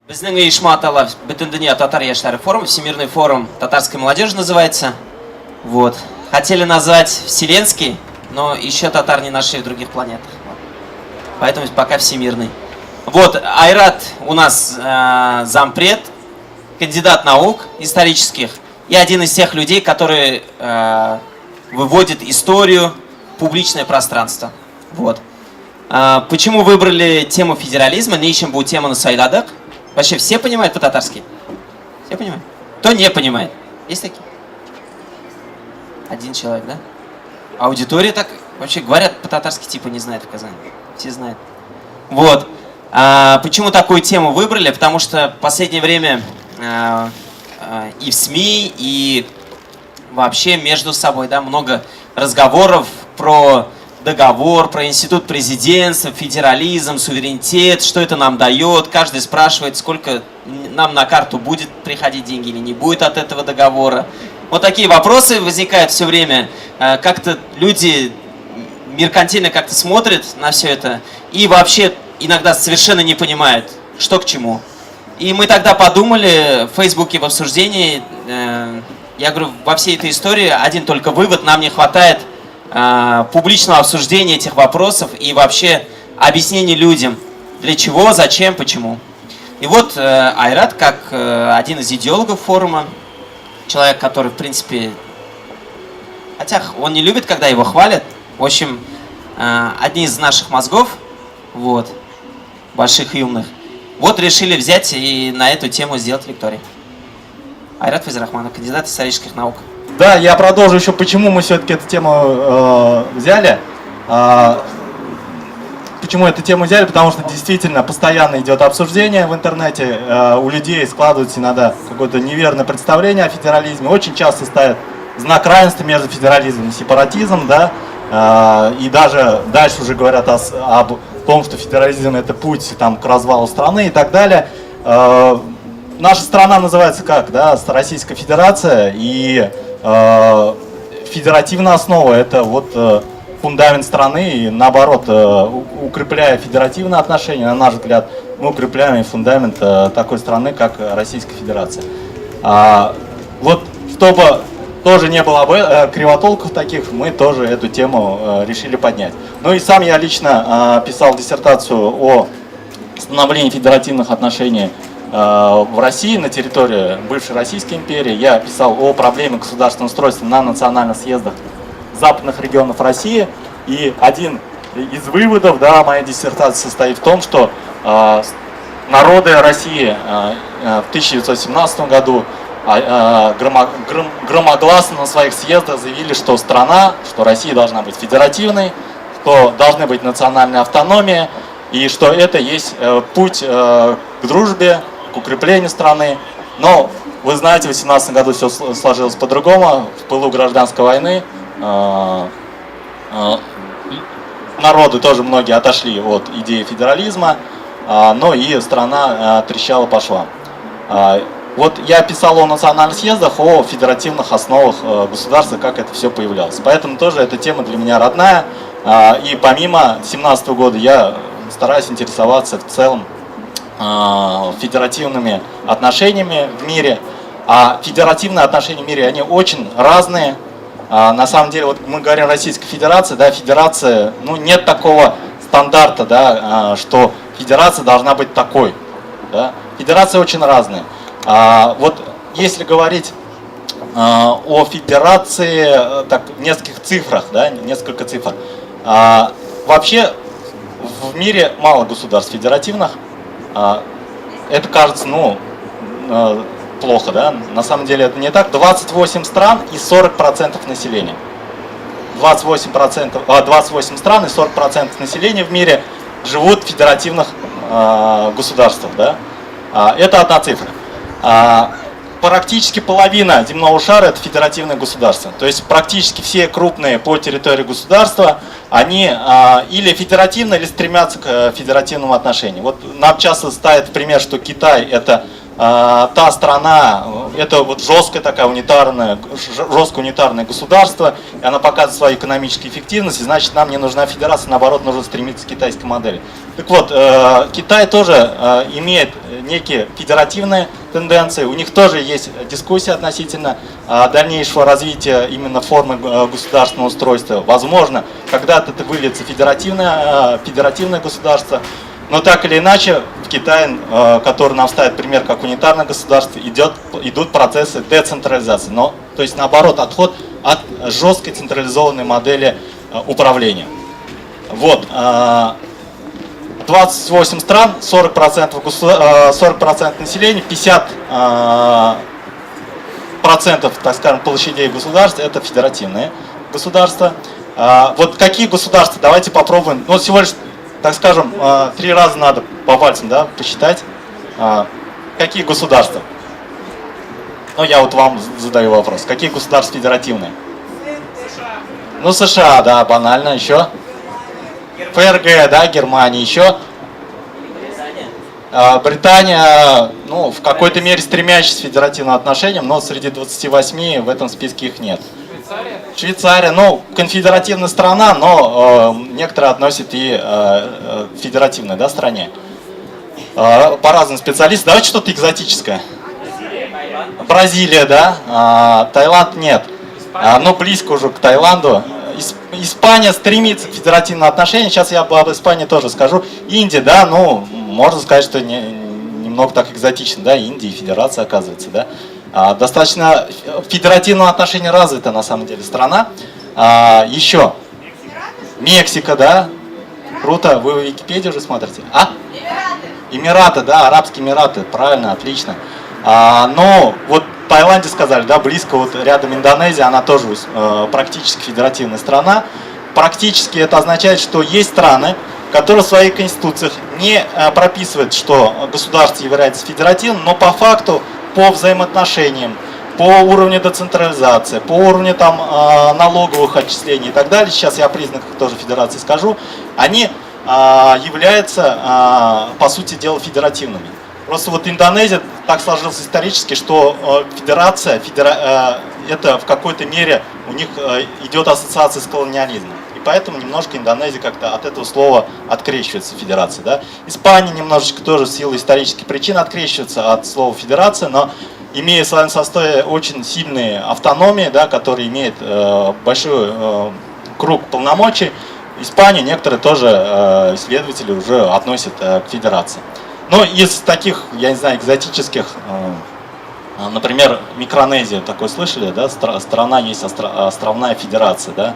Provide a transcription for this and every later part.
Біздің ұйышма аталар Бүтін дүния татар яштары форум, Всемирный форум татарской молодежи называется. Вот. Хотели назвать Вселенский, но еще татар не нашли в других планетах. Поэтому пока Всемирный. Вот, Айрат у нас зампред, кандидат наук исторических и один из тех людей, которые выводит историю в публичное пространство. Вот. Почему выбрали тему федерализма? Не ищем будет тему на сайдадах. Вообще все понимают по-татарски? Все понимают? Кто не понимает? Есть такие? Один человек, да? Аудитория так вообще говорят по-татарски типа не знает в Казани. Все знают. Вот. Почему такую тему выбрали? Потому что в последнее время и в СМИ, и вообще между собой, да, много разговоров про договор, про институт президентства, федерализм, суверенитет, что это нам дает. Каждый спрашивает, сколько нам на карту будет приходить деньги или не будет от этого договора. Вот такие вопросы возникают все время. Как-то люди меркантильно как-то смотрят на все это и вообще иногда совершенно не понимают, что к чему. И мы тогда подумали в Фейсбуке в обсуждении, я говорю, во всей этой истории один только вывод: нам не хватает публичного обсуждения этих вопросов и вообще объяснения людям, для чего, зачем, почему. И вот Айрат, как один из идеологов форума, человек, который, в принципе, хотя он не любит, когда его хвалят, в общем, одни из наших мозгов, вот, больших и умных, вот решили взять и на эту тему сделать лекторий. Айрат Файзрахманов, кандидат исторических наук. Да, я продолжу еще, почему мы все-таки эту тему взяли. Почему эту тему взяли? Потому что действительно постоянно идет обсуждение в интернете. У людей складывается иногда какое-то неверное представление о федерализме. Очень часто ставят знак равенства между федерализмом и сепаратизмом, да. И даже дальше уже говорят об том, что федерализм — это путь там, к развалу страны и так далее. Наша страна называется как? Да? Российская Федерация, и федеративная основа — это вот фундамент страны, и наоборот, укрепляя федеративные отношения, на наш взгляд, мы укрепляем и фундамент такой страны, как Российская Федерация. Вот чтобы тоже не было кривотолков таких, мы тоже эту тему решили поднять. Ну и сам я лично писал диссертацию о становлении федеративных отношений в России, на территории бывшей Российской империи. Я писал о проблеме государственного устройства на национальных съездах западных регионов России. И один из выводов, да, моей диссертации состоит в том, что народы России в 1917 году громогласно на своих съездах заявили, что страна, что Россия должна быть федеративной, что должны быть национальные автономии, и что это есть путь к дружбе, к укреплению страны. Но вы знаете, в 2018 году все сложилось по-другому. В пылу гражданской войны народы тоже многие отошли от идеи федерализма, но и страна трещала по швам. Вот я писал о национальных съездах, о федеративных основах государства, как это все появлялось. Поэтому тоже эта тема для меня родная. И помимо 2017 года я стараюсь интересоваться в целом федеративными отношениями в мире. А федеративные отношения в мире, они очень разные. На самом деле, вот мы говорим Российская Федерация, да, федерация, ну, нет такого стандарта, да, что федерация должна быть такой. Да. Федерации очень разные. Вот если говорить о федерации, так, в нескольких цифрах, да, несколько цифр. Вообще в мире мало государств федеративных. Это кажется, ну, плохо, да? На самом деле это не так. 28 стран и 40% населения. 28 стран и 40% населения в мире живут в федеративных государствах, да? Это одна цифра. Практически половина земного шара — это федеративные государства. То есть практически все крупные по территории государства, они или федеративны, или стремятся к федеративному отношению. Вот нам часто ставят в пример, что Китай — это та страна, это вот жесткое унитарное государство, и она показывает свою экономическую эффективность, и значит нам не нужна федерация, наоборот, нужно стремиться к китайской модели. Так вот, Китай тоже имеет некие федеративные тенденции, у них тоже есть дискуссия относительно дальнейшего развития именно формы государственного устройства. Возможно, когда-то это выльется федеративное государство, но так или иначе, в Китае, который нам ставит пример как унитарное государство, идут процессы децентрализации. То есть наоборот, отход от жесткой централизованной модели управления. Вот. 28 стран, 40% населения, 50%, так скажем, площадей государств — это федеративные государства. Вот какие государства? Давайте попробуем. Ну, всего лишь, так скажем, 3 раза надо по пальцам, да, посчитать. Какие государства? Ну, я вот вам задаю вопрос. Какие государства федеративные? Ну, США, да, банально. Еще? ФРГ, да, Германия. Еще? Британия, ну, в какой-то мере стремящаяся к федеративным отношениям, но среди 28 в этом списке их нет. Швейцария, ну, конфедеративная страна, но некоторые относят и федеративной, да, стране. По разным специалистам. Давайте что-то экзотическое. Бразилия, да, Таиланд нет. Но близко уже к Таиланду. Испания стремится к федеративным отношениям. Сейчас я об Испании тоже скажу. Индия, да, ну, можно сказать, что немного так экзотично, да, Индия и федерация, оказывается, да. Достаточно федеративного отношения развита на самом деле страна. Еще Мексика, да, круто. Вы в Википедии уже смотрите? Эмираты, да, Арабские Эмираты, правильно, отлично. Но вот в Таиланде сказали, да, близко, вот рядом Индонезия, она тоже практически федеративная страна. Практически это означает, что есть страны, которые в своих конституциях не прописывают, что государство является федеративным, но по факту, по взаимоотношениям, по уровню децентрализации, по уровню там налоговых отчислений и так далее, сейчас я о признаках тоже федерации скажу, они являются, по сути дела, федеративными. Просто вот Индонезия так сложилась исторически, что федерация, это в какой-то мере у них идет ассоциация с колониализмом. И поэтому немножко Индонезия как-то от этого слова открещивается, федерация. Да? Испания немножечко тоже в силу исторических причин открещивается от слова федерация, но имея в своем составе очень сильные автономии, да, которые имеют большой круг полномочий, Испанию некоторые тоже исследователи уже относят к федерации. Но из таких, я не знаю, экзотических, например, Микронезия, такое слышали, да, страна есть островная федерация, да,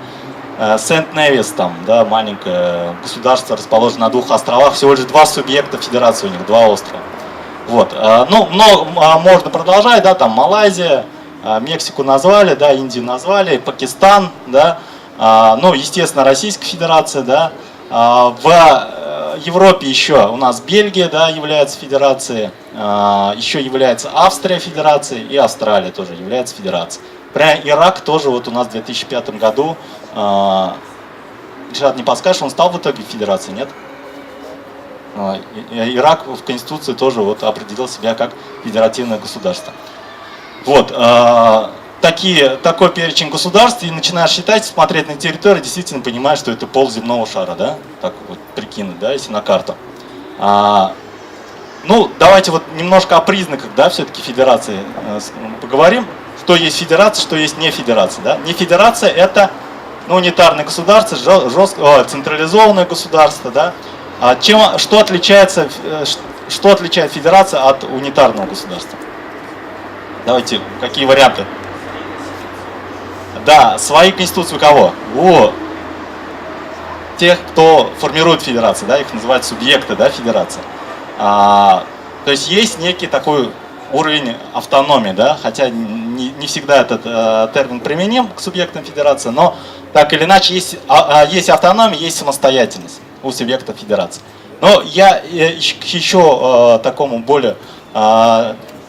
Сент-Невис, там, да, маленькое государство, расположено на 2 островах, всего лишь 2 субъекта федерации у них, 2 острова. Вот, ну, можно продолжать, да, там Малайзия, Мексику назвали, да, Индию назвали, Пакистан, да, ну, естественно, Российская Федерация, да, в Европе еще у нас Бельгия, да, является федерацией, еще является Австрия федерацией и Австралия тоже является федерацией. Прямо Ирак тоже вот у нас в 2005 году, Ришат, не подскажешь, он стал в итоге федерацией, нет? Ирак в Конституции тоже вот определил себя как федеративное государство. Вот, такой перечень государств, и начинаешь считать, смотреть на территорию, действительно понимаешь, что это полземного шара, да, так вот прикинуть, да, если на карту. Ну, давайте вот немножко о признаках, да, все-таки федерации поговорим, что есть федерация, что есть не федерация, да. Не федерация — это, ну, унитарное государство, централизованное государство, да. Что отличает федерация от унитарного государства? Давайте, какие варианты? Да, свои конституции у кого? У тех, кто формирует федерацию, да, их называют субъекты, да, федерации. То есть есть некий такой уровень автономии, да, хотя не всегда этот термин применим к субъектам федерации, но так или иначе есть автономия, есть самостоятельность у субъекта федерации. Но я еще такому более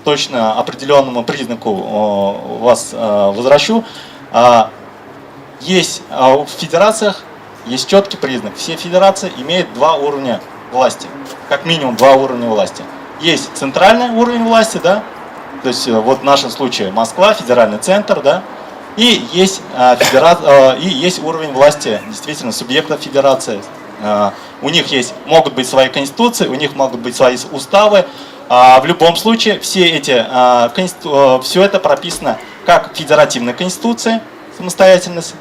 точно определенному признаку вас возвращу. Есть в федерациях есть четкий признак. Все федерации имеют 2 уровня власти. Как минимум 2 уровня власти. есть центральный уровень власти, да, то есть вот в нашем случае Москва, федеральный центр, да, и есть, есть уровень власти действительно субъектов федерации. У них могут быть свои конституции, у них могут быть свои уставы. В любом случае все это прописано как в федеративной конституции, самостоятельность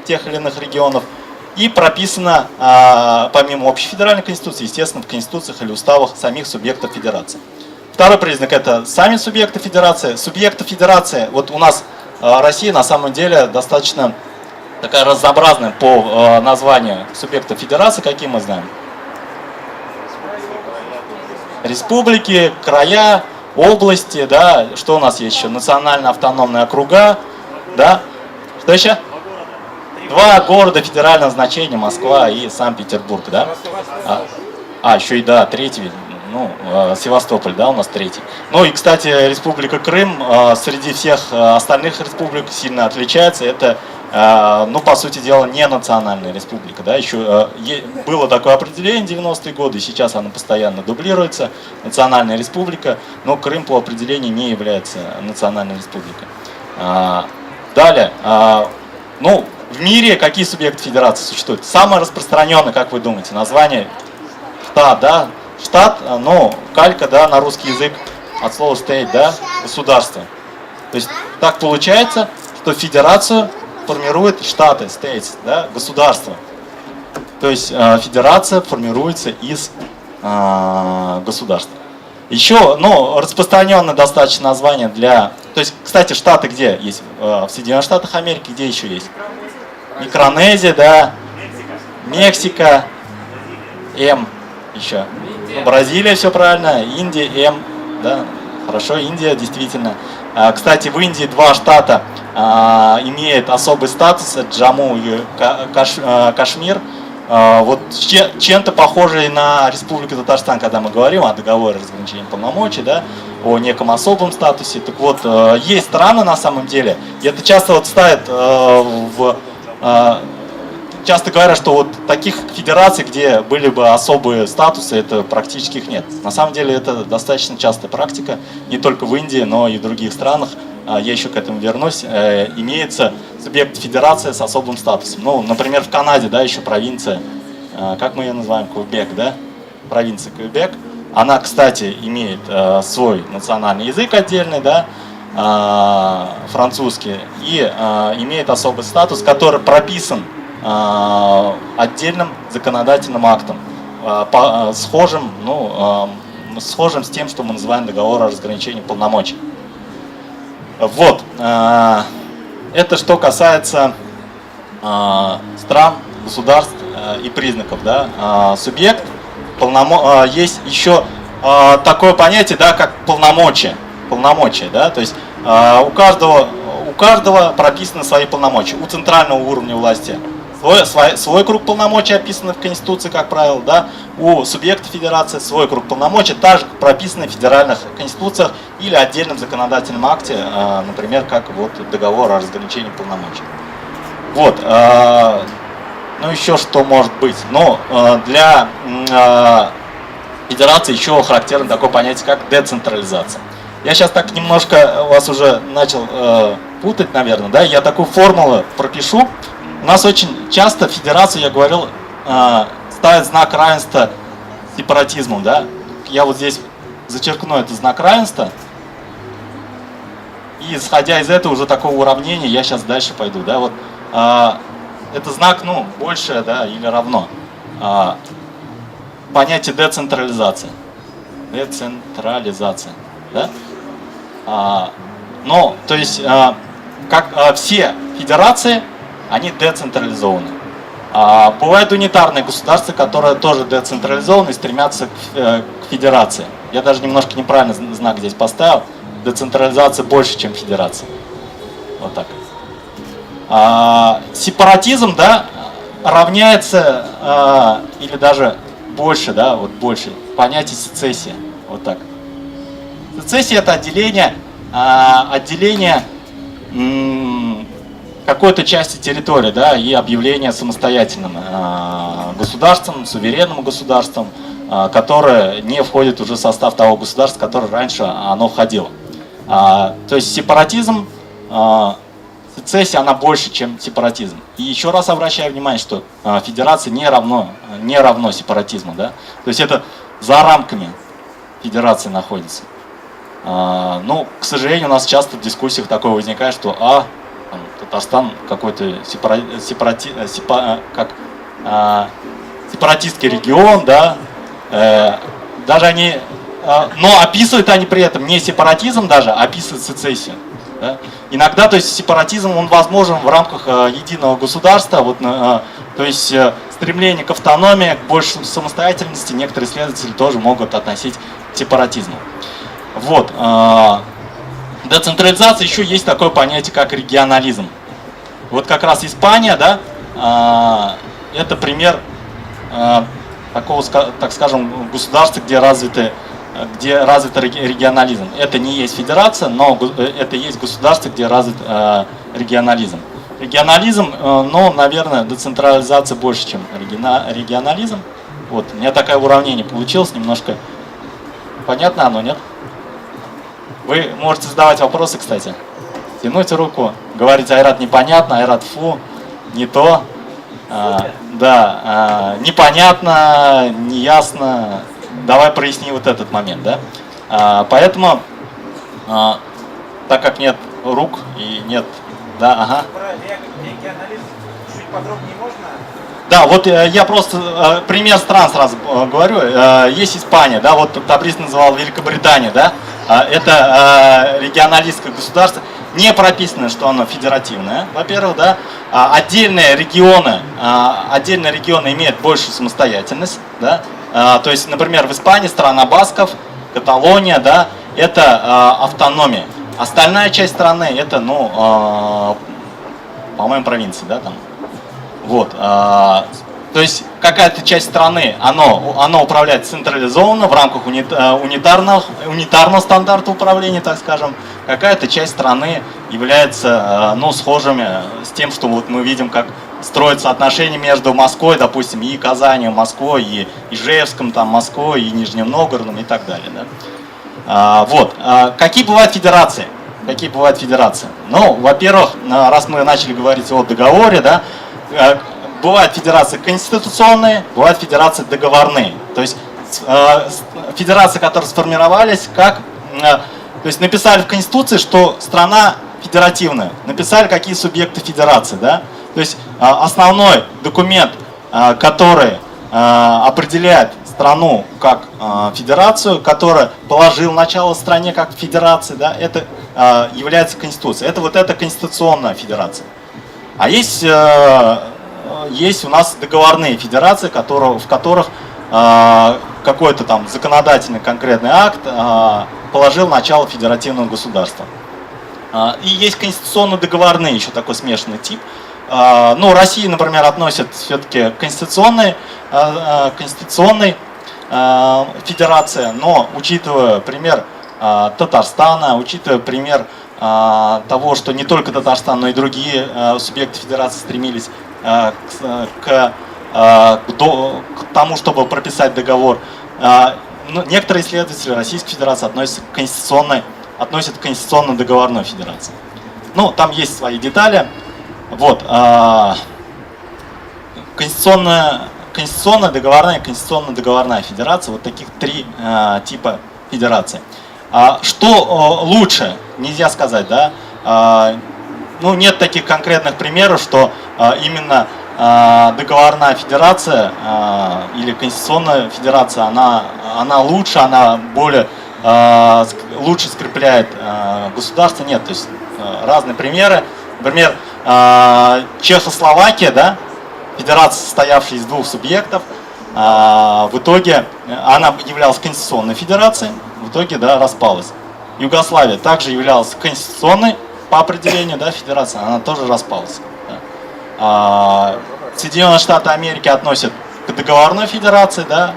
тех или иных регионов, и прописано помимо общей федеральной конституции, естественно, в конституциях или уставах самих субъектов федерации. Второй признак — это сами субъекты федерации. Субъекты федерации, вот у нас Россия на самом деле достаточно такая разнообразная по названию субъектов федерации, какие мы знаем. Республики, края, области, да, что у нас есть еще? Национально-автономные округа, да, что еще? 2 города федерального значения, Москва и Санкт-Петербург, да. Еще и, да, третий, Севастополь, да, у нас третий. Ну и, кстати, Республика Крым среди всех остальных республик сильно отличается. Это, по сути дела, не национальная республика, да. Еще было такое определение в 90-е годы, сейчас оно постоянно дублируется. Национальная республика, но Крым по определению не является национальной республикой. Далее, в мире какие субъекты федерации существуют? Самое распространенное, как вы думаете, название штат, да? Штат, калька, да, на русский язык от слова state, да, государство. То есть так получается, что федерацию формируют штаты, states, да, государство. То есть федерация формируется из государства. Еще, распространенное достаточно название для... То есть, кстати, штаты где есть? В Соединенных Штатах Америки где еще есть? Микронезия, да, Мексика, еще. Бразилия, все правильно, Индия, да, хорошо, Индия, действительно. Кстати, в Индии 2 штата имеют особый статус, Джамму и Кашмир. Вот чем-то похожий на Республику Татарстан, когда мы говорим о договоре разграничения полномочий, да, о неком особом статусе. Так вот, есть страны на самом деле, и это часто ставят часто говорят, что вот таких федераций, где были бы особые статусы, это практически их нет. На самом деле это достаточно частая практика, не только в Индии, но и в других странах. Я еще к этому вернусь. Имеется субъект федерации с особым статусом. Например, в Канаде, да, еще провинция, как мы ее называем, Квебек, да, провинция Квебек. Она, кстати, имеет свой национальный язык отдельный, да, французский, и имеет особый статус, который прописан отдельным законодательным актом, схожим с тем, что мы называем договор о разграничении полномочий. Вот, это что касается стран, государств и признаков, да. Субъект, есть еще такое понятие, да, как полномочия, да, то есть у каждого прописаны свои полномочия. У центрального уровня власти свой круг полномочий описан в Конституции, как правило, да. У субъекта федерации свой круг полномочий, также прописаны в федеральных конституциях или отдельном законодательном акте, например, как вот договор о разграничении полномочий. Вот, еще что может быть? Для федерации еще характерно такое понятие, как децентрализация. Я сейчас так немножко вас уже начал путать, наверное, да, я такую формулу пропишу. У нас очень часто федерацию, я говорил, ставит знак равенства сепаратизмом, да. Я вот здесь зачеркну этот знак равенства. И исходя из этого уже такого уравнения, я сейчас дальше пойду, да, вот. Это знак, больше, да, или равно. Понятие децентрализации. Децентрализация, да. То есть, как все федерации, они децентрализованы. Бывают унитарные государства, которые тоже децентрализованы и стремятся к федерации. Я даже немножко неправильно знак здесь поставил. Децентрализация больше, чем федерация. Вот так. Сепаратизм, да, равняется или даже больше, да, вот больше. Понятие сецессия. Вот так. Сецессия — это отделение какой-то части территории, да, и объявление самостоятельным государством, суверенным государством. которое не входит уже в состав того государства, в которое раньше оно входило. То есть сепаратизм, сецессия, она больше, чем сепаратизм. И еще раз обращаю внимание, что федерация не равно сепаратизму. Да? То есть это за рамками федерации находится. Ну, к сожалению, у нас часто в дискуссиях такое возникает, что там, Татарстан какой-то сепаратистский регион, да, даже они, но описывают они при этом не сепаратизм даже, а описывают сецессию. Да? Иногда, то есть сепаратизм, он возможен в рамках единого государства, вот, то есть стремление к автономии, к большей самостоятельности некоторые исследователи тоже могут относить к сепаратизму. Вот. Децентрализация, еще есть такое понятие, как регионализм. Вот как раз Испания, да, это пример такого, так скажем, государства, где развит регионализм. Это не есть федерация, но это есть государство, где развит регионализм. Регионализм, ну, наверное, децентрализация больше, чем регионализм. Вот, у меня такое уравнение получилось, немножко понятно оно, нет? Вы можете задавать вопросы, кстати. Тянуть руку, говорить: Айрат непонятно, Айрат фу, не то. Да, непонятно, неясно. Давай проясни вот этот момент, да? Поэтому, так как нет рук и нет, да, ага. Про регионализм чуть подробнее можно? Да, вот я просто пример стран сразу говорю. Есть Испания, да, вот Табрис называл Великобританию, да. Это регионалистское государство. Не прописано, что оно федеративное, во-первых, да. Отдельные регионы имеют большую самостоятельность, да. То есть, например, в Испании страна басков, Каталония, да, это автономия. Остальная часть страны это, ну, по-моему, провинции, да, там. Вот. То есть какая-то часть страны, оно управляет централизованно в рамках унитарного стандарта управления, так скажем. Какая-то часть страны является, ну, схожими с тем, что вот мы видим, как строятся отношения между Москвой, допустим, и Казанью, Москвой, и Ижевском, там, Москвой, и Нижним Новгородом и так далее. Да? Вот. Какие бывают федерации? Ну, во-первых, раз мы начали говорить о договоре, да, бывают федерации конституционные, бывают федерации договорные. То есть федерации, которые сформировались, как, то есть написали в Конституции, что страна федеративная, написали, какие субъекты федерации, да. То есть основной документ, который определяет страну как федерацию, который положил начало стране как федерации, да, это является Конституция. Это вот эта конституционная федерация. А есть у нас договорные федерации, в которых какой-то там законодательный конкретный акт положил начало федеративного государства. И есть конституционно-договорные, еще такой смешанный тип. Ну, Россия, например, относит все-таки к конституционной федерации, но учитывая пример Татарстана, учитывая пример того, что не только Татарстан, но и другие субъекты федерации стремились к тому, чтобы прописать договор. Некоторые исследователи Российской Федерации относят к конституционно-договорной федерации. Ну, там есть свои детали. Вот. Конституционно-договорная и конституционно-договорная федерация. Вот таких три типа федерации. Что лучше, нельзя сказать, да? Ну, нет таких конкретных примеров, что именно договорная федерация или конституционная федерация, она лучше, она более лучше скрепляет государство. Нет, то есть разные примеры. Например, Чехословакия, да, федерация, состоявшая из двух субъектов, в итоге она являлась конституционной федерацией, в итоге, да, распалась. Югославия также являлась конституционной по определению, да, федерацией, она тоже распалась. Да. Соединенные Штаты Америки относят к договорной федерации, да.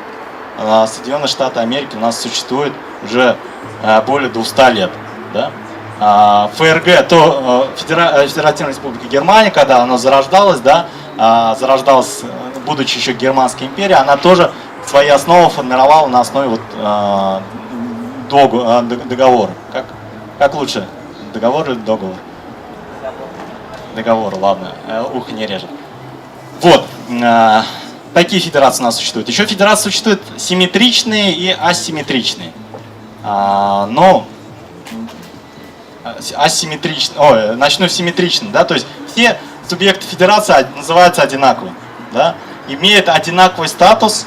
Соединенные Штаты Америки у нас существует уже более 200 лет, да. ФРГ, то Федеративная Республика Германия, когда она зарождалась, да, будучи еще Германской империей, она тоже свои основы формировала на основе вот, договора. Как лучше? Договор или договор? Договор, ладно, ухо не режет. Вот, такие федерации у нас существуют. Еще федерации существуют симметричные и асимметричные. Но начну с симметричных, да, то есть все субъекты федерации называются одинаковыми, да, имеют одинаковый статус,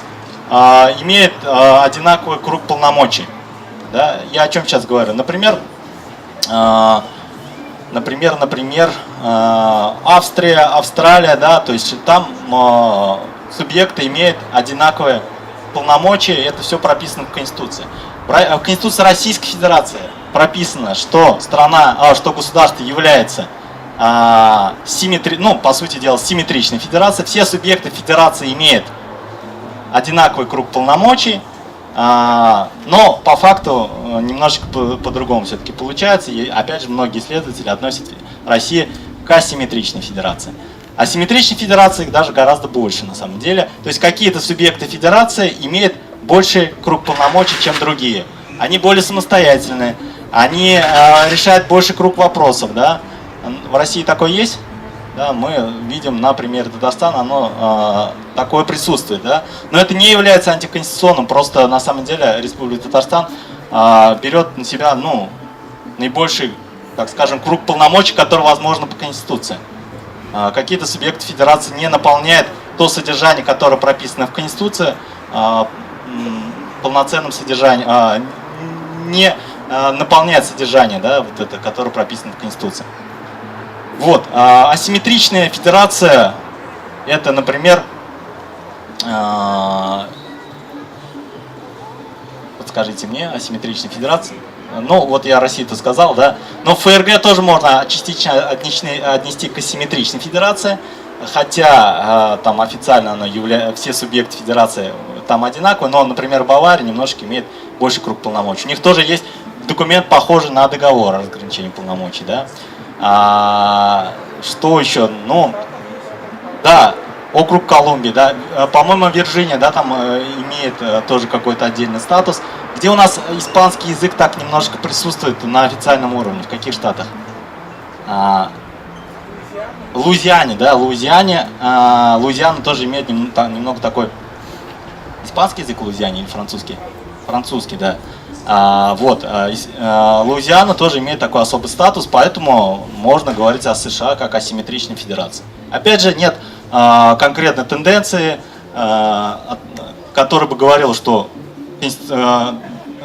имеют одинаковый круг полномочий. Да. Я о чем сейчас говорю? Например, Австрия, Австралия, да, то есть там субъекты имеют одинаковые полномочия, и это все прописано в Конституции. В Конституции Российской Федерации прописано, что что государство является по сути дела, симметричной федерацией. Все субъекты федерации имеют одинаковый круг полномочий, но по факту немножечко по-другому все-таки получается. И опять же, многие исследователи относят Россию к асимметричной федерации. Асимметричной федерации даже гораздо больше на самом деле. То есть какие-то субъекты федерации имеют больший круг полномочий, чем другие. Они более самостоятельные, они решают больший круг вопросов. Да? В России такое есть? Да, мы видим на примере Татарстана, такое присутствует. Да? Но это не является антиконституционным, просто на самом деле Республика Татарстан берет на себя наибольший, так скажем, круг полномочий, который возможно по Конституции. Какие-то субъекты федерации не наполняют то содержание, которое прописано в Конституции, полноценным содержанием, не наполняет содержание, да, вот это, которое прописано в Конституции. Вот. Асимметричная федерация — это, например, подскажите мне, асимметричная федерация. Ну, вот я Россию-то сказал, да. Но ФРГ тоже можно частично отнести к асимметричной федерации, хотя там официально все субъекты федерации там одинаковые, но, например, Бавария немножко имеет больше круг полномочий. У них тоже есть документ, похожий на договор о разграничении полномочий, да. Что еще? Ну, да, округ Колумбия, да. По-моему, Вирджиния, да, там имеет тоже какой-то отдельный статус. Где у нас испанский язык так немножко присутствует на официальном уровне? В каких штатах? Луизиане, да, Луизиана тоже имеет немного такой... Испанский язык в Луизиане или французский? Французский, да. Луизиана тоже имеет такой особый статус, поэтому можно говорить о США как о симметричной федерации. Опять же, нет конкретной тенденции, которая бы говорила, что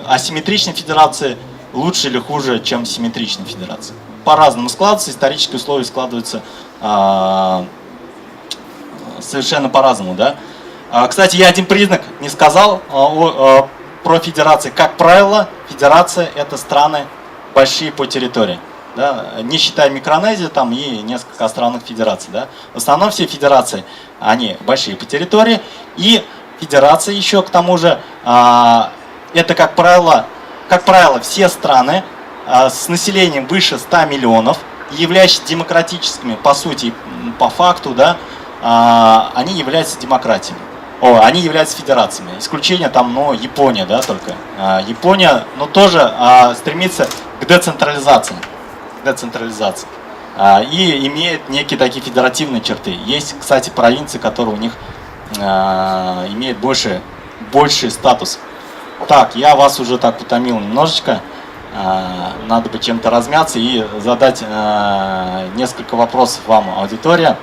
асимметричная федерация лучше или хуже, чем симметричная федерация. По-разному складывается, исторические условия складываются совершенно по-разному. Да? Кстати, я один признак не сказал про федерации. Как правило, федерация — это страны большие по территории. Да? Не считая Микронезию там, и несколько островных федераций. Да? В основном все федерации, они большие по территории. И федерации еще, к тому же, это, как правило, все страны с населением выше 100 миллионов, являющиеся демократическими, по сути, по факту, да, они являются демократиями. Они являются федерациями. Исключение там, Япония, да, только. Япония, тоже стремится к децентрализации. И имеет некие такие федеративные черты. Есть, кстати, провинции, которые у них имеют больший статус. Так, я вас уже так утомил немножечко. Надо бы чем-то размяться и задать несколько вопросов вам, аудитория.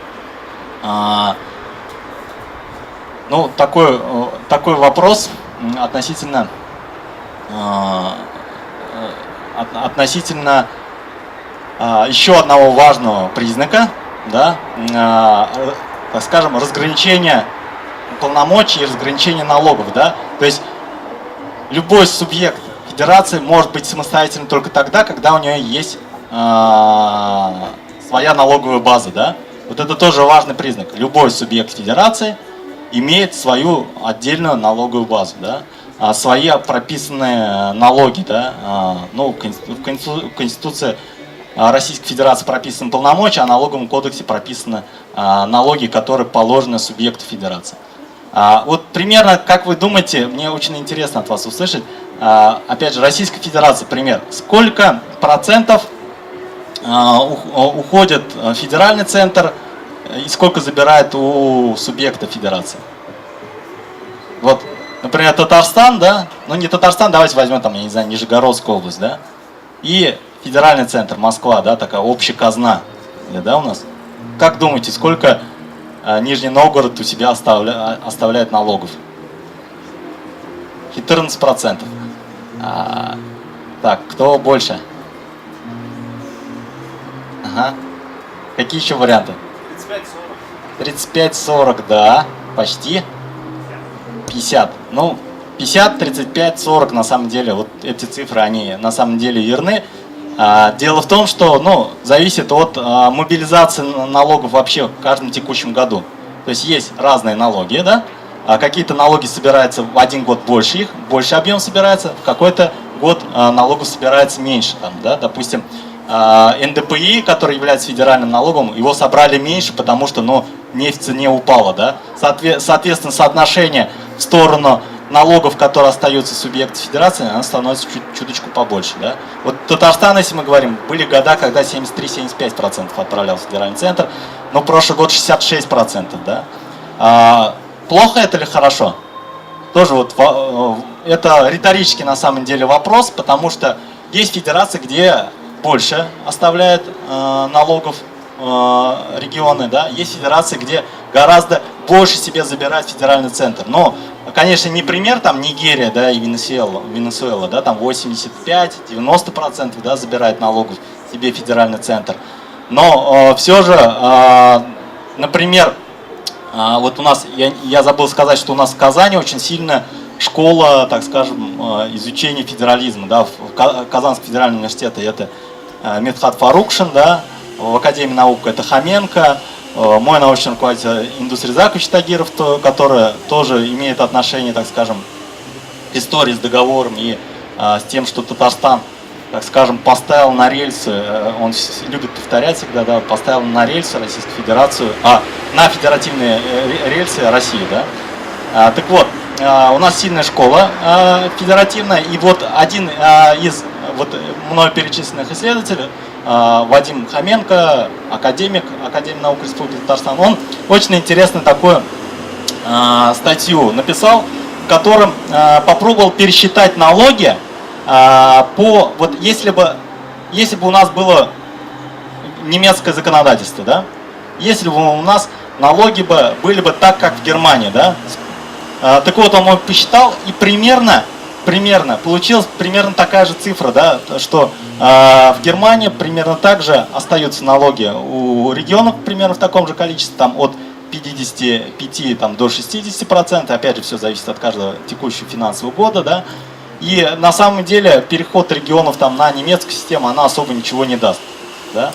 Такой вопрос относительно еще одного важного признака, да, так скажем, разграничения полномочий и разграничения налогов. Да? То есть любой субъект федерации может быть самостоятельным только тогда, когда у нее есть своя налоговая база. Да? Вот это тоже важный признак. Любой субъект федерации имеет свою отдельную налоговую базу, да? Свои прописанные налоги. Да? В Конституции Российской Федерации прописаны полномочия, а в налоговом кодексе прописаны налоги, которые положены субъекту федерации. Вот примерно, как вы думаете, мне очень интересно от вас услышать, опять же, Российская Федерация, пример. Сколько процентов уходит в федеральный центр и сколько забирает у субъекта федерации? Вот, например, Татарстан, да, ну не Татарстан, давайте возьмем там, я не знаю, Нижегородскую область, да, и федеральный центр, Москва, да, такая общая казна, да, у нас. Как думаете, сколько Нижний Новгород у себя оставляет налогов? 14%. Так, кто больше? Ага. Какие еще варианты? 35-40, да, почти. 50. Ну, 50, 35, 40 на самом деле, вот эти цифры, они на самом деле верны. Дело в том, что, ну, зависит от мобилизации налогов вообще в каждом текущем году. То есть есть разные налоги, да? Какие-то налоги собираются в один год больше их, больше объем собирается, в какой-то год налогов собирается меньше. Там, да? Допустим, НДПИ, который является федеральным налогом, его собрали меньше, потому что, ну, нефть в цене упала, да? Соответственно, соотношение в сторону налогов, которые остаются субъекту федерации, она становится чуточку побольше, да? Вот Татарстан, если мы говорим, были года, когда 73-75% отправлял в федеральный центр, но прошлый год 66%, да? Плохо это или хорошо? Тоже вот это риторический на самом деле вопрос, потому что есть федерации, где больше оставляют налогов регионы, да, есть федерации, где гораздо больше себе забирает федеральный центр. Но, конечно, не пример там Нигерия, да, и Венесуэла, да, там 85-90%, да, забирает налогов себе федеральный центр. Но все же, например, вот у нас, я забыл сказать, что у нас в Казани очень сильно школа, так скажем, изучения федерализма, да, в Казанском федеральном университете это Медхат Фарукшин, да, в Академии наук это Хоменко, мой научный руководитель Индус Рязакович Тагиров, который тоже имеет отношение, так скажем, к истории с договором и с тем, что Татарстан, так скажем, поставил на рельсы, он любит повторять всегда, да, поставил на рельсы Российскую Федерацию, на федеративные рельсы России, да. Так вот, у нас сильная школа федеративная, и вот один из вот мною перечисленных исследователей, Вадим Хоменко, академик Академии наук Республики Татарстан, он очень интересную такую статью написал, в котором попробовал пересчитать налоги вот если бы у нас было немецкое законодательство, да, если бы у нас налоги были бы так, как в Германии, да, так вот он посчитал и примерно получилась примерно такая же цифра, да, что в Германии примерно так же остаются налоги у регионов примерно в таком же количестве, там от 55 там, до 60%, опять же все зависит от каждого текущего финансового года, да, и на самом деле переход регионов там, на немецкую систему, она особо ничего не даст, да.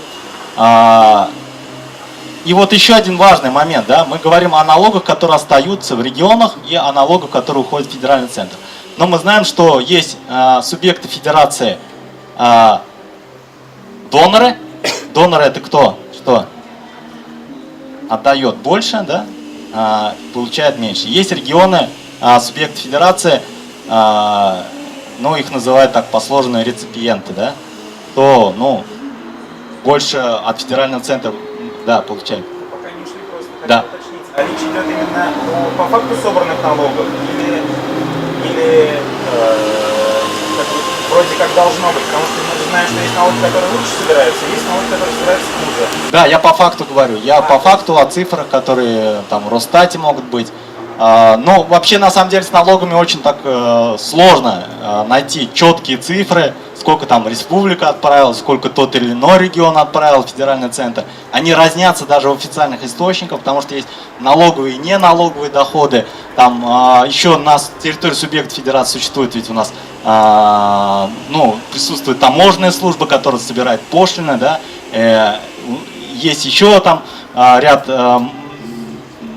И вот еще один важный момент, да, мы говорим о налогах, которые остаются в регионах, и о налогах, которые уходят в федеральный центр. Но мы знаем, что есть субъекты федерации, доноры. Доноры это кто? Что? Отдает больше, да? Получает меньше. Есть регионы, субъекты федерации, ну их называют так посложенные реципиенты, да? То, ну, больше от федерального центра, да, получает. Пока не ушли, просто да. хотел уточнить. А речь идет именно по факту собранных налогов или вроде как должно быть, потому что мы знаем, что есть налоги, которые лучше собираются, есть налоги, которые собираются хуже. Да, я по факту говорю, я по факту о цифрах, которые там в Росстате могут быть. Но вообще на самом деле с налогами очень так сложно найти четкие цифры, сколько там республика отправила, сколько тот или иной регион отправил в федеральный центр. Они разнятся даже в официальных источниках, потому что есть налоговые и неналоговые доходы. Там еще на территории субъекта федерации существует, ведь у нас ну, присутствует таможенная служба, которая собирает пошлины, да. Есть еще там ряд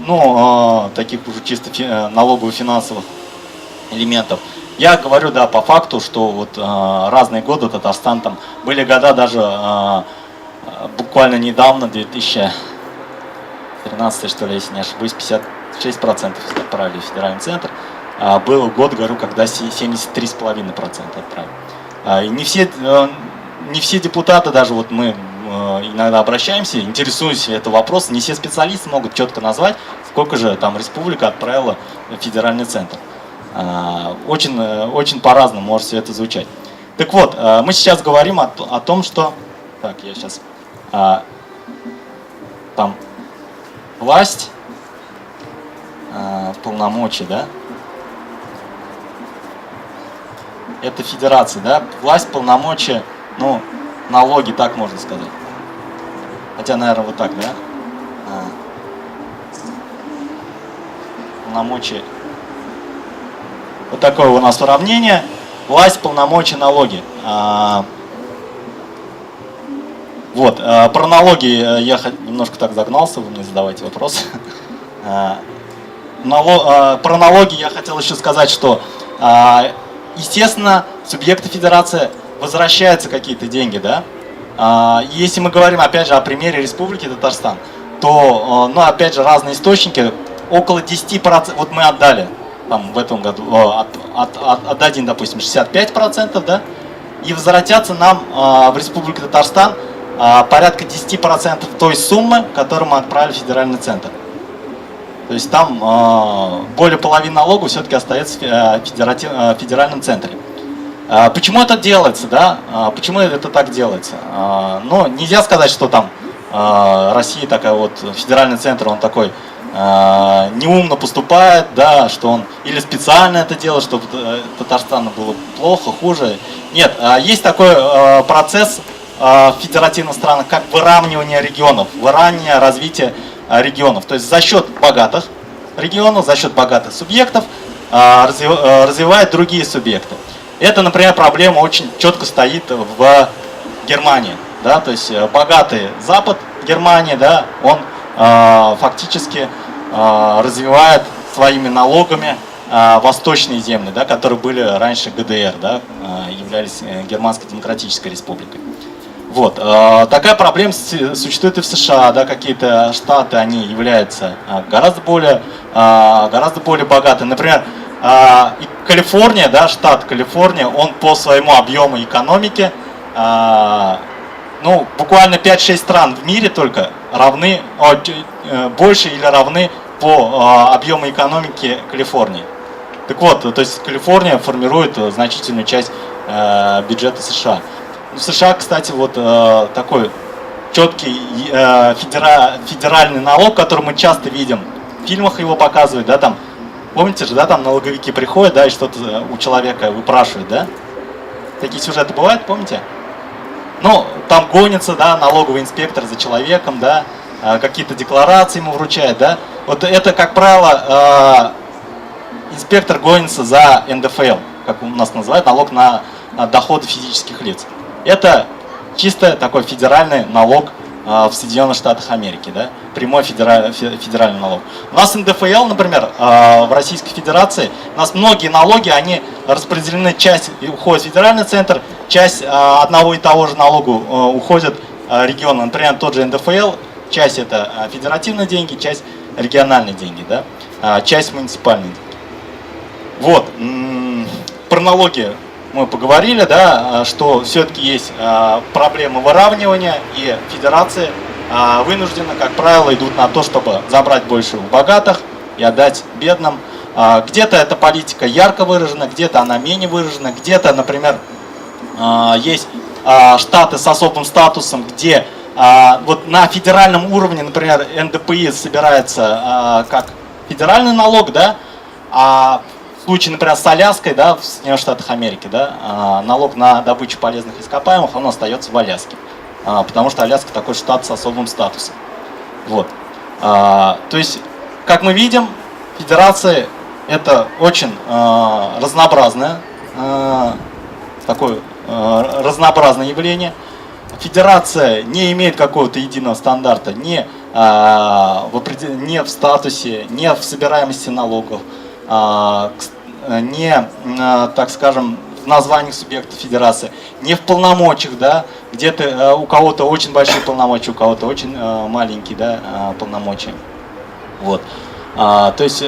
ну, таких уже чисто налогово-финансовых элементов. Я говорю, да, по факту, что вот разные годы Татарстан, там были года даже буквально недавно, 2013, что ли, если не ошибаюсь, 6% отправили в федеральный центр. Был год, говорю, когда 73,5% отправили. И не все депутаты, даже вот мы иногда обращаемся, интересуемся этого вопроса, не все специалисты могут четко назвать, сколько же там республика отправила в федеральный центр. Очень по-разному может все это звучать. Так вот, мы сейчас говорим о том, что... Так, я сейчас... Там власть, полномочия, да? Это федерация, да? Власть, полномочия, ну, налоги, так можно сказать. Хотя, наверное, вот так, да? Полномочия. Вот такое у нас уравнение. Власть, полномочия, налоги. Вот, про налоги я немножко так загнался, вы мне задавайте вопросы. Про налоги я хотел еще сказать, что, естественно, субъекты федерации возвращаются какие-то деньги, да? Если мы говорим, опять же, о примере Республики Татарстан, то, ну, опять же, разные источники, около 10%, вот мы отдали, там, в этом году, отдадим, допустим, 65%, да? И возвратятся нам в Республику Татарстан порядка 10% той суммы, которую мы отправили в федеральный центр. То есть там более половины налогов все-таки остается в федеральном центре. Почему это делается, да? Почему это так делается? Ну, нельзя сказать, что там Россия такая вот, федеральный центр, он такой неумно поступает, да, что он или специально это делает, чтобы Татарстану было плохо, хуже. Нет, есть такой процесс в федеративных странах, как выравнивание регионов, выравнивание развития регионов. То есть за счет богатых регионов, за счет богатых субъектов развивают другие субъекты. Это, например, проблема очень четко стоит в Германии. Да? То есть богатый Запад Германии, да, он фактически развивает своими налогами восточные земли, да, которые были раньше ГДР, да, являлись Германской Демократической Республикой. Вот. Такая проблема существует и в США, да, какие-то штаты, они являются гораздо более богаты. Например, Калифорния, да, штат Калифорния, он по своему объему экономики, ну, буквально 5-6 стран в мире только равны, больше или равны по объему экономики Калифорнии. Так вот, то есть Калифорния формирует значительную часть бюджета США. В США, кстати, вот такой четкий федеральный налог, который мы часто видим, в фильмах его показывают, да, там, помните же, да, там налоговики приходят, да, и что-то у человека выпрашивают, да? Такие сюжеты бывают, помните? Ну, там гонится, да, налоговый инспектор за человеком, да, какие-то декларации ему вручает, да? Вот это, как правило, инспектор гонится за НДФЛ, как у нас называют, налог на доходы физических лиц. Это чисто такой федеральный налог в Соединенных Штатах Америки, да? Прямой федеральный налог. У нас НДФЛ, например, в Российской Федерации, у нас многие налоги, они распределены, часть уходит в федеральный центр, часть одного и того же налогу уходит региону. Например, тот же НДФЛ, часть это федеративные деньги, часть региональные деньги, да? Часть муниципальные. Вот. Про налоги мы поговорили, да, что все-таки есть проблема выравнивания, и федерации вынуждены, как правило, идут на то, чтобы забрать больше у богатых и отдать бедным. Где-то эта политика ярко выражена, где-то она менее выражена, где-то, например, есть штаты с особым статусом, где вот на федеральном уровне, например, НДПИ собирается как федеральный налог, да, а в случае, например, с Аляской, да, в Соединенных Штатах Америки, да, налог на добычу полезных ископаемых, он остается в Аляске, потому что Аляска такой штат с особым статусом. Вот. То есть, как мы видим, федерация это очень разнообразное, такое разнообразное явление. Федерация не имеет какого-то единого стандарта ни в статусе, ни в собираемости налогов, не, так скажем, в названиях субъекта федерации, не в полномочиях, да, где-то у кого-то очень большие полномочия, у кого-то очень маленькие, да, полномочия. Вот. То есть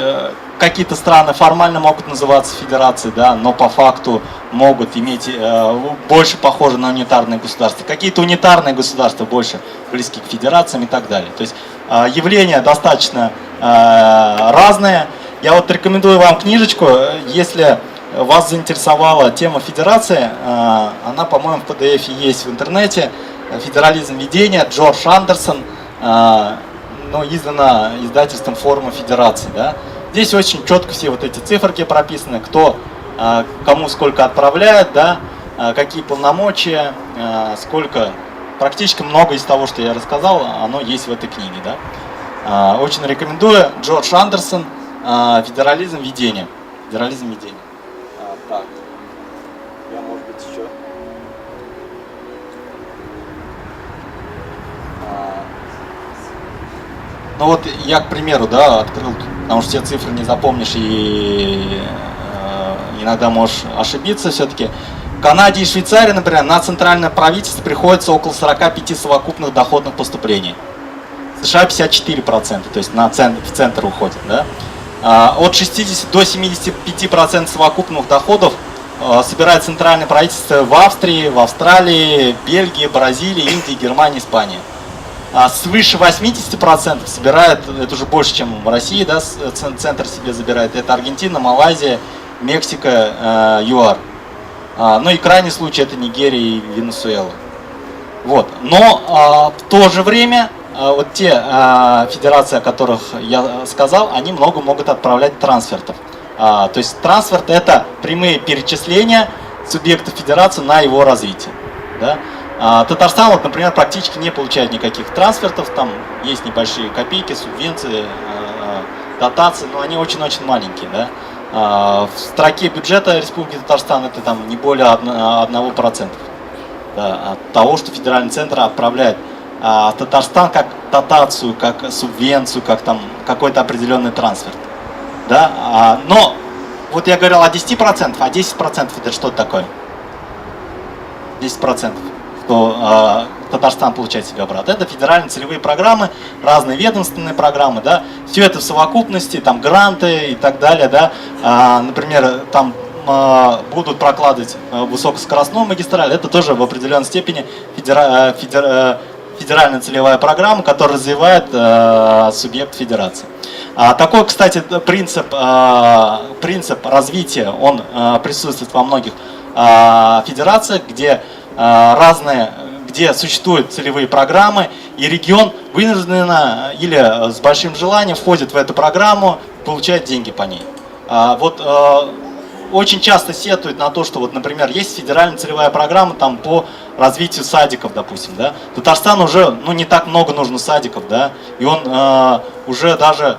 какие-то страны формально могут называться федерацией, да, но по факту могут иметь больше похожи на унитарные государства. Какие-то унитарные государства больше близки к федерациям и так далее. То есть явления достаточно разные. Я вот рекомендую вам книжечку, если вас заинтересовала тема федерации, она, по-моему, в PDF есть в интернете. «Федерализм ведения», Джордж Андерсон, но издана издательством «Форума Федерации». Да? Здесь очень четко все вот эти циферки прописаны, кто кому сколько отправляет, да, какие полномочия, сколько. Практически много из того, что я рассказал, оно есть в этой книге. Да? Очень рекомендую. Джордж Андерсон, «Федерализм ведения». Федерализм ведения. Так, я, может быть, еще. Ну вот я, к примеру, да, открыл, потому что все цифры не запомнишь и иногда можешь ошибиться все-таки. В Канаде и Швейцарии, например, на центральное правительство приходится около 45 совокупных доходных поступлений. В США 54%, то есть в центр уходит. Да? От 60 до 75% совокупных доходов собирает центральное правительство в Австрии, в Австралии, Бельгии, Бразилии, Индии, Германии, Испании. Свыше 80% собирает, это уже больше, чем в России, да, центр себе забирает. Это Аргентина, Малайзия, Мексика, ЮАР. Ну и крайний случай это Нигерия и Венесуэла. Вот. Но в то же время вот те федерации, о которых я сказал, они много могут отправлять трансфертов. То есть трансферт это прямые перечисления субъекта федерации на его развитие. Да? Татарстан, вот, например, практически не получает никаких трансфертов, там есть небольшие копейки, субвенции, дотации, но они очень-очень маленькие. Да? В строке бюджета Республики Татарстан это там не более 1%, да, от того, что федеральный центр отправляет Татарстан как дотацию, как субвенцию, как там какой-то определенный трансфер. Да? Но вот я говорил о 10%, а 10% это что такое? 10%. Что Татарстан получает себе обратно. Это федеральные целевые программы, разные ведомственные программы, да, все это в совокупности, там гранты и так далее, да, например, там будут прокладывать высокоскоростную магистраль, это тоже в определенной степени федеральная целевая программа, которая развивает субъект федерации. Такой, кстати, принцип развития, он присутствует во многих федерациях, где существуют целевые программы, и регион вынужденно или с большим желанием входит в эту программу, получает деньги по ней. Вот очень часто сетуют на то, что, вот, например, есть федеральная целевая программа там, по развитию садиков, допустим. Да? Татарстану уже не так много нужно садиков, да? И он уже даже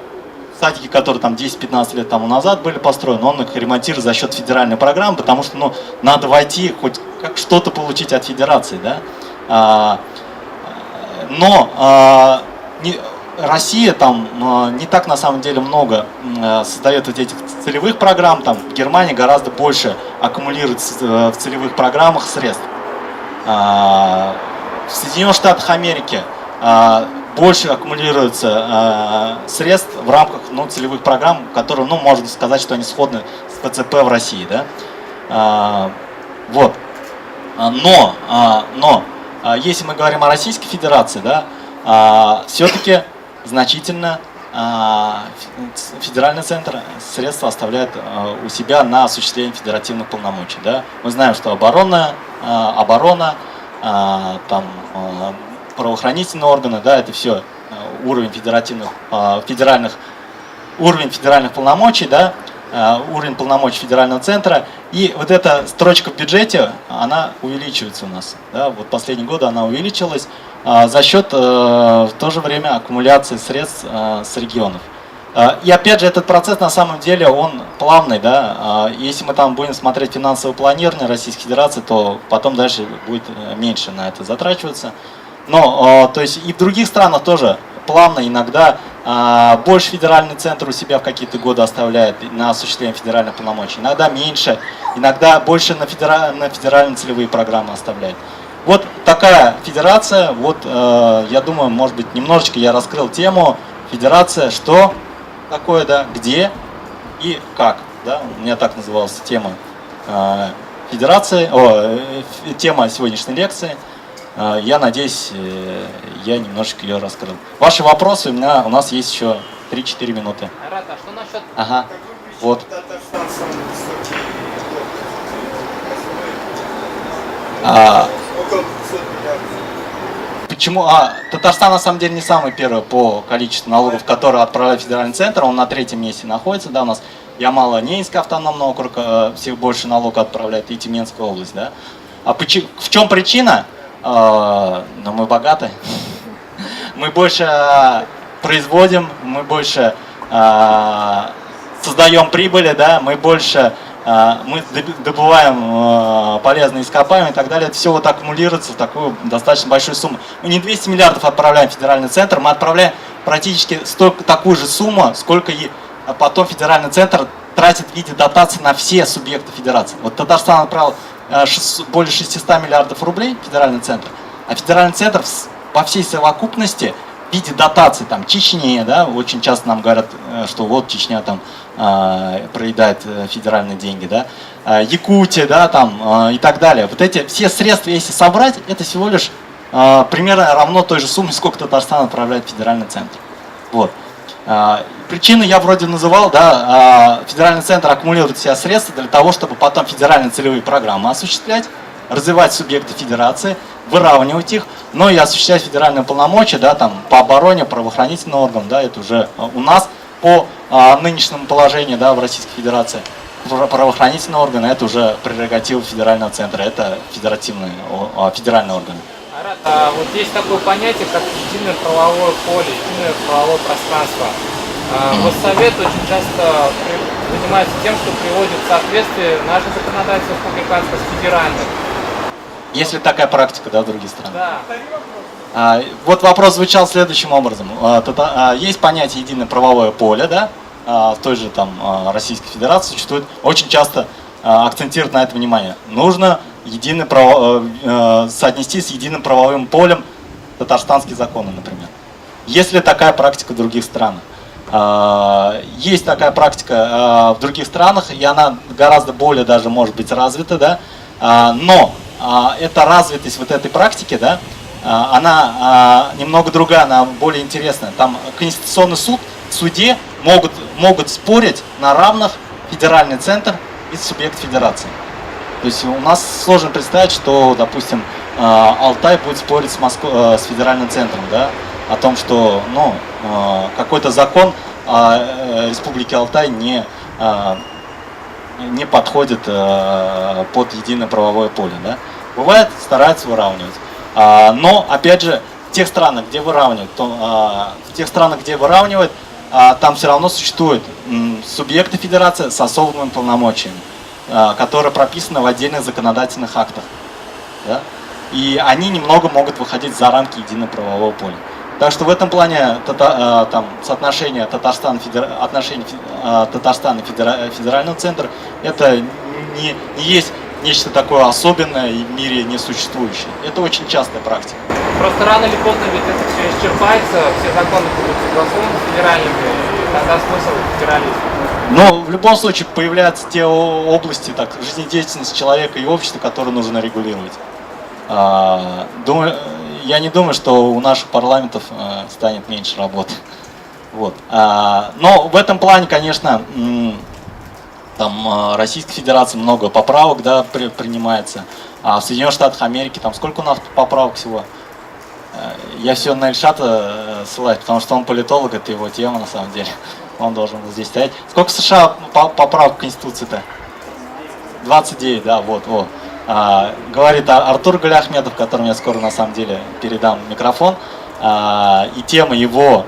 садики, которые там 10-15 лет тому назад были построены, он их ремонтирует за счет федеральной программы, потому что надо войти, хоть как что-то получить от федерации. Да? Но Россия там не так на самом деле много создает вот этих целевых программ, там в Германии гораздо больше аккумулируется в целевых программах средств. В Соединенных Штатах Америки больше аккумулируется средств в рамках целевых программ, которые, можно сказать, что они сходны с ПЦП в России. Да? Вот. Но если мы говорим о Российской Федерации, да, все-таки значительно федеральный центр средства оставляет у себя на осуществление федеративных полномочий. Да? Мы знаем, что оборона, там, правоохранительные органы, да, это все уровень уровень федеральных полномочий, да, уровень полномочий федерального центра. И вот эта строчка в бюджете, она увеличивается у нас. Да? Вот последние годы она увеличилась за счет в то же время аккумуляции средств с регионов. И опять же, этот процесс на самом деле он плавный. Да? Если мы там будем смотреть финансовое планирование Российской Федерации, то потом дальше будет меньше на это затрачиваться. Но то есть и в других странах тоже плавно иногда больше федеральный центр у себя в какие-то годы оставляет на осуществление федеральных полномочий, иногда меньше, иногда больше на федеральные целевые программы оставляет. Вот такая федерация, вот я думаю, может быть, немножечко я раскрыл тему федерация, что такое, да, где и как, да, у меня так называлась тема федерации, тема сегодняшней лекции. Я надеюсь, я немножечко ее раскрыл. Ваши вопросы, у нас есть еще 3-4 минуты. Айрат, а что насчет... Ага, вот. Почему? Татарстан на самом деле не самый первый по количеству налогов, которые отправляет федеральный центр. Он на 3-м месте находится. Да, у нас Ямало-Ненецкий автономный округ всех больше налогов отправляет, и Тюменская область. Да? В чем причина? Ну, мы богаты. Мы больше производим, мы больше создаем прибыли, да, мы больше мы добываем полезные ископаемые и так далее. Это все вот аккумулируется в такую достаточно большую сумму. Мы не 200 миллиардов отправляем в федеральный центр, мы отправляем практически такую же сумму, сколько и потом федеральный центр тратит в виде дотаций на все субъекты федерации. Вот Татарстан отправил более 600 миллиардов рублей в федеральный центр, а федеральный центр по всей совокупности в виде дотаций, там, Чечне, да, очень часто нам говорят, что вот Чечня там проедает федеральные деньги, да, Якутия, да, там, и так далее. Вот эти все средства, если собрать, это всего лишь примерно равно той же сумме, сколько Татарстан отправляет в федеральный центр. Вот. Причины я вроде называл, да, федеральный центр аккумулирует в себя средства для того, чтобы потом федеральные целевые программы осуществлять, развивать субъекты федерации, выравнивать их, но и осуществлять федеральные полномочия, да, там, по обороне, правоохранительным органам, да, это уже у нас по нынешнему положению, да, в Российской Федерации, правоохранительные органы, это уже прерогатива федерального центра, это федеральные органы. Айрат, а вот есть такое понятие, как единое правовое поле, единое правовое пространство. Госсовет очень часто занимается тем, что приводит в соответствие наше законодательство республиканское с федеральным. Есть ли такая практика, да, в других странах? Да. Вот вопрос звучал следующим образом. Есть понятие единое правовое поле, да, в той же там Российской Федерации существует, очень часто акцентирует на это внимание. Нужно соотнести с единым правовым полем татарстанские законы, например. Есть ли такая практика в других странах? Есть такая практика в других странах, и она гораздо более даже может быть развита, да, но эта развитость вот этой практики, да, она немного другая, она более интересная. Там Конституционный суд, в суде могут спорить на равных федеральный центр и субъект федерации. То есть у нас сложно представить, что, допустим, Алтай будет спорить с федеральным центром, да, о том, что, ну, какой-то закон Республики Алтай не подходит под единое правовое поле, да. Бывает, стараются выравнивать. Но, опять же, в тех странах, где выравнивают, там все равно существуют субъекты федерации с особыми полномочиями, которые прописаны в отдельных законодательных актах. Да? И они немного могут выходить за рамки единого правового поля. Так что в этом плане соотношение Татарстана и федерального центра это не есть нечто такое особенное и в мире не существующее. Это очень частая практика. Просто рано или поздно ведь это все исчерпается, все законы будут согласованы с федеральными, и тогда смысл федерализма. Но в любом случае появляются те области жизнедеятельности человека и общества, которые нужно регулировать. Я не думаю, что у наших парламентов станет меньше работы. Вот. Но в этом плане, конечно, там Российской Федерации много поправок, да, принимается. А в Соединенных Штатах Америки там сколько у нас поправок всего? Я все на Ильшата ссылаюсь, потому что он политолог, это его тема на самом деле. Он должен был здесь стоять. Сколько в США поправок в Конституции-то? 29, да, вот. Говорит Артур Галиахметов, которому я скоро на самом деле передам микрофон. И тема его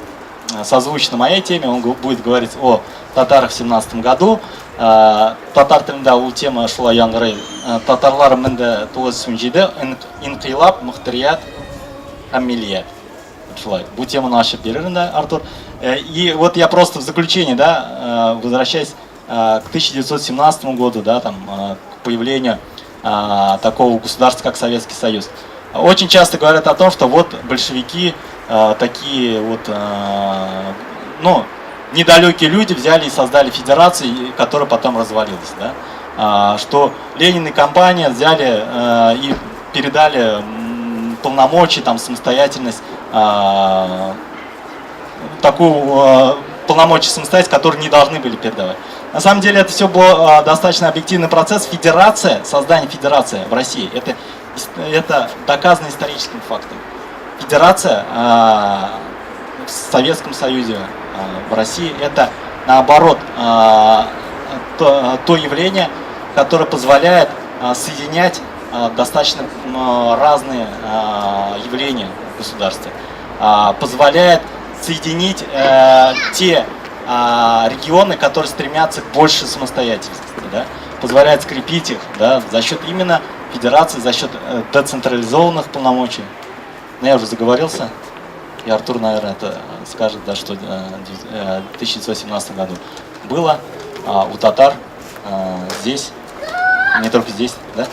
созвучна моей теме. Он будет говорить о татарах в 17 году. Татар тілінде ол тема шулай яңгырый. Татарлар мінді 97 инқилаб, мухтарият, аммилият. Шулай. Бұл теманы ашып берер, Артур. И вот я просто в заключение, да, возвращаясь к 1917 году, да, там, к появлению такого государства, как Советский Союз. Очень часто говорят о том, что вот большевики такие вот, ну, недалекие люди взяли и создали федерацию, которая потом развалилась. Да? Что Ленин и компания взяли и передали полномочия, там, самостоятельность, такую полномочия самостоятельность, которые не должны были передавать. На самом деле это все был достаточно объективный процесс. Федерация, создание федерации в России, это доказано историческим фактом. Федерация в Советском Союзе, в России, это наоборот то явление, которое позволяет соединять достаточно разные явления в государстве, позволяет соединить те регионы, которые стремятся к большей самостоятельности, да, позволяет скрепить их, да, за счет именно федерации, за счет децентрализованных полномочий. Но я уже заговорился, и Артур, наверное, это скажет, да, что в 1917 году было у татар здесь, не только здесь, да,